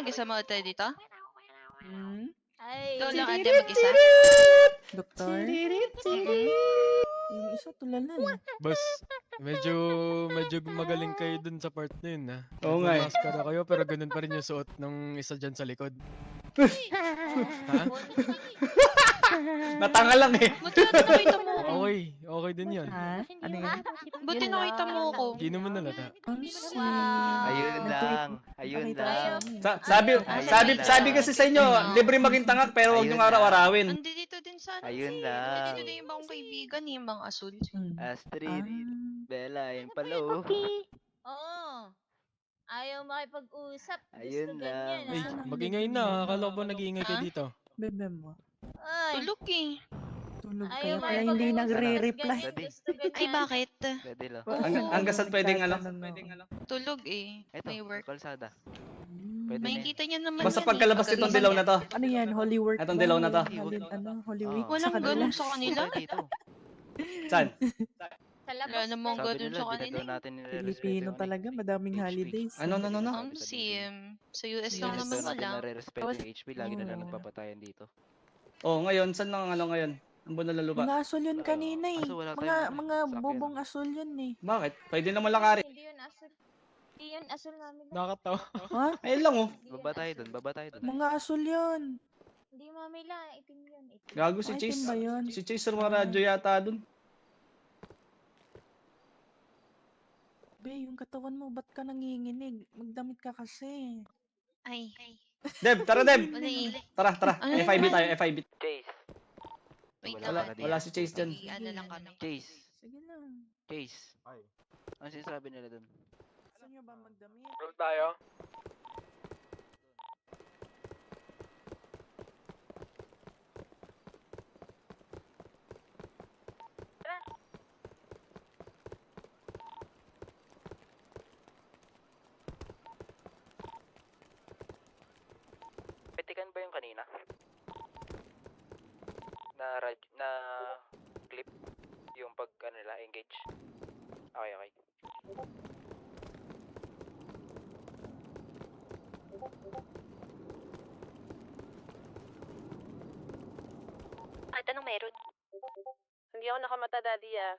mag-isa mo tayo dito? Hmm? Ay. Ikaw lang ate mag-isa? Doktor? Mm-mm. Yung isa tulala eh. Boss, medyo magaling kayo dun sa part na yun, ha? Oo nga eh. Nagmamaskara kayo, pero ganun pa rin yung suot ng isa dyan sa likod. Ha? Natangal lang eh. Buti ate nakita mo ako. Okay din yun. Ha? Ano yan? Buti Yun nakita lang. mo ako. Di naman nalata. Ang sweet. Ayun lang. Ayun Nakita lang. ko Sabi kasi sa inyo, libre maging tangak pero huwag Ayun niyong na. araw-arawin. Nandito din sa ano Ayun si. lang. Nandito din yung ibang kaibigan yung mga asul. Astrid. Ah. Bella, yun pala oh. Oo. Ayaw makipag-usap. Ayun Gusto lang. ganyan, Ay, ah. mag-ingay na. Akala ko ba nag-iingay kayo Ha? dito? Bebe mo. Ay. Tulog eh. Tulog Ayaw kayo kaya makipag-usap. hindi nagre-reply. Ganyan, gusto ganyan. Ay bakit? Pwede lang. Hanggang saan pwedeng ano? Tulog eh. Ito, May work. kalsada. Hmm. Pwede na May yun. kita niya naman Basta yan pagkalabas eh. nitong dilaw na to. Ano yan? Holy work Itong ba? dilaw na to. Holy Oo. week sa Walang kanila. ganun sa kanila. Tayo dito. Saan? Sa labas Wala namang Sabi ganun nila, sa di na kanila. daw natin nire-respeto Pilipino yung talaga, madaming HP. holidays. Ano? Sa US lang Hindi naman daw natin wala. nare-respeto yung HP. Lagi na lang Oo. nagpapatayan dito. Oh, ngayon, saan lang ano ngayon? Ang bunal lupa. Mga asol yun kanina eh. Kaso wala Mga, tayong mga sakyan. bubong asol yun eh. Bakit? Pwede naman lakari. Hindi yun asul. Hindi yun asul namin. Nakakatawa. Ha? Ayun lang oh. Hindi yun Baba tayo asul. dun, baba tayo dun. Mga asol yun. Hindi mamila. Itim yun. Itim. Gago si Ay, Chase. ba yun? Si Chase radyo yata dun. Be, yung katawan mo, ba't ka nanginginig? Magdamit ka kasi. Ay. Deb, tara Deb. Wala eh. Tara. Ano FIB naman? tayo, FIB. Chase. Wait Wala lang. ka Wala si Chase dyan. Ano lang kami. Chase. Sige lang. Chase. Ano sinasabi nila dun? Gusto nyo ba magdamit? Roll tayo. Petikan ba yung kanina? Na clip yung pag ano nila engage. Okay. At anong meron? Hindi ako nakamata, Daddy, ah.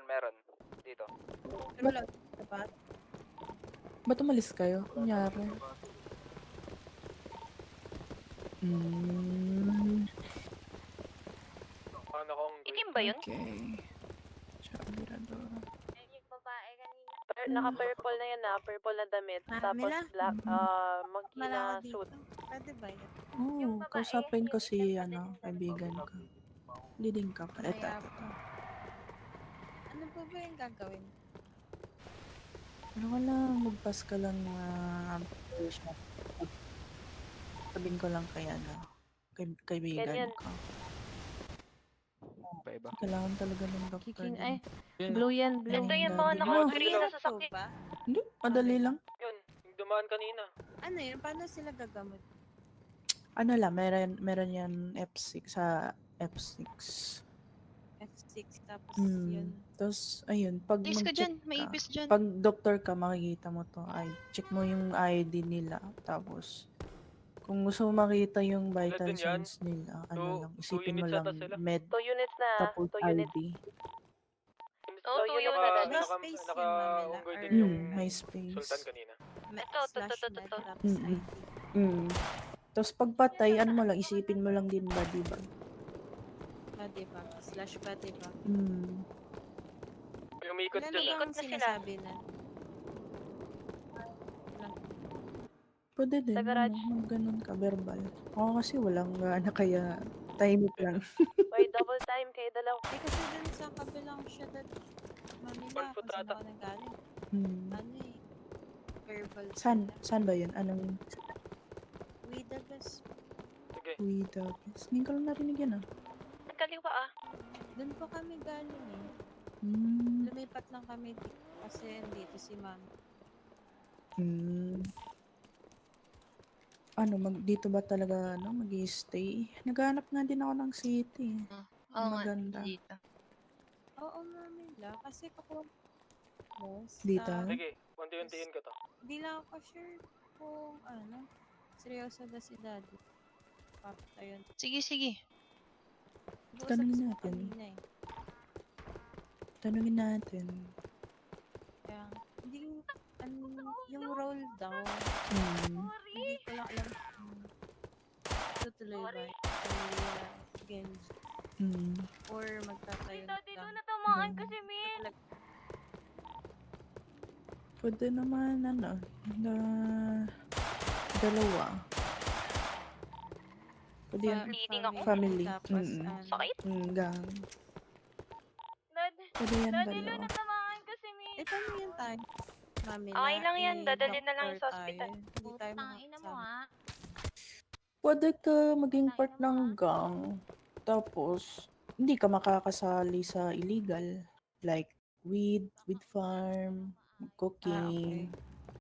Meron. Dito. Wala. Dapat? Ba't umalis kayo? Kunyari. Hmm. Ano kong Itim ba yun? Okay. Chabiradora. Yung babae kanina. Naka-purple na yan, ah. Purple na damit. Tapos Mila? black, monkey na Malaki dito. suit. Pwede ba yun? Yung Oo, babae, kausapin ko yung si, isa pa ano, din, kaibigan ko. Leading ka pa. Ito. Kaya Ano po ba yung gagawin? Ano ka lang, magpas ka lang mga sabihin ko lang kay, ano, kaibigan Ganyan. ko. Iba. Kailangan talaga ng doktor. Kiking, din. ay. Blue yan, blue. Ito yung mga naka-green na Ano sasakyan. ba? Hindi, madali lang. Yun, yung dumaan kanina. Ano yun? Paano sila gagamot? Ano lang, meron yan F6 sa F6. F6 tapos Hmm. yun. Tapos, ayun, pag Ipis ka dyan. mag-check May ka, ipis dyan. pag doktor ka, makikita mo to. Ay, check mo yung ID nila. Tapos, kung gusto mo makita yung vital din yan? signs nila, ano Two- lang, two isipin mo units lang ata sila? med 2 units na. tapos 2 units. ID. Oo, 2 units. May space yun, Mamela, Naka-unggoy din or- yung May space. sultan kanina. Med Ito, slash ito, med ito. tapos Mm-mm. ID. Tapos pagpatay, ano mo lang, isipin mo lang din body bag. Body bag. Slash body bag. Yung umikot Ilan dyan na ah. bang sinasabi na? Pwede din, Sa garage. ganun ka, verbal. Ako kasi walang gana, kaya tahimik lang. Wait, double time kayo dalaw. Eh kasi dun sa kabilang syudad, Manila, One foot kung saan ata. ako nanggaling. Hmm. Ano eh, verbal. Saan ba yun? Anong Widagas. Sige. Widagas? Ngayon ko lang narinig yan ah. Kaliwa ah. Doon po kami galing eh. Lumipat lang kami dito kasi andito si ma'am. dito ba talaga, mag-i-stay? Naghahanap nga din ako ng city. Oo nga, Maganda. dito. Oo, Mamila. Kasi ako, boss. Dito? Sige, unti-untiin ko to. Di lang ako sure kung seryoso ba si daddy. Ayun. Sige. Tanungin natin. Tanungin natin. Kaya, hindi, yung role daw, hindi ko lang alam kung tutuloy ba Genji or magtatayo lang. natamaan kasi, Min. Pwede naman, dalawa. Pwede yan. Leading ako. Family. Tapos, Sakit? Gang. Dad, Pwede yan Daddy Lu, dalawa. natamaan kasi, Min. Paano yan tayo? Mamila, Okay lang yan, dadalhin na lang doctor sa ospital. tayo. Hindi tayo Putang ina mo, makakasama. Pwede ka maging part ng gang. Tapos, hindi ka makakasali sa illegal. Like, weed farm, cooking.